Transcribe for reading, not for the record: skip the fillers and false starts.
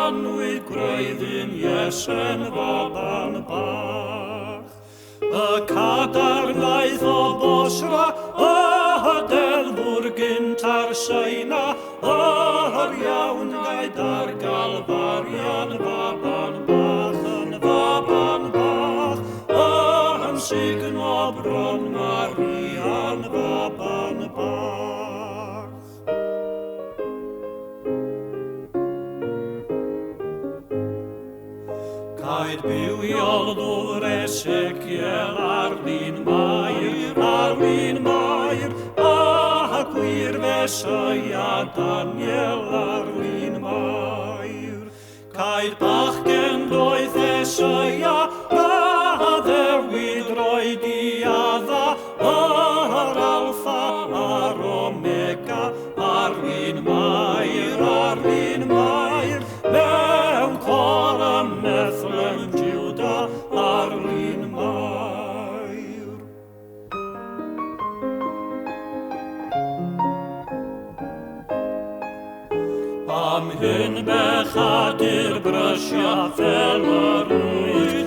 Llanwyd gwreiddyn Iesen faban bach. Y cadarnlaeth o Bosra, y delfwr gynta'r Seina, yr iawn gaid ar galfarian faban bach, yn faban bach, yn signo bron Marian faban bach. Caid bywiol ddwr Esekiel ar Lyn Mair, a gwir Fesoia Daniel ar Lyn Mair. Caid bachgen doedd Esoia, a ddewid roed I adda, yr Alfa a'r Omega ar Lyn Mair, mewn cor y Methlem Juda ar Lyn Mair. Am hyn bechadur brysia fel yr wyt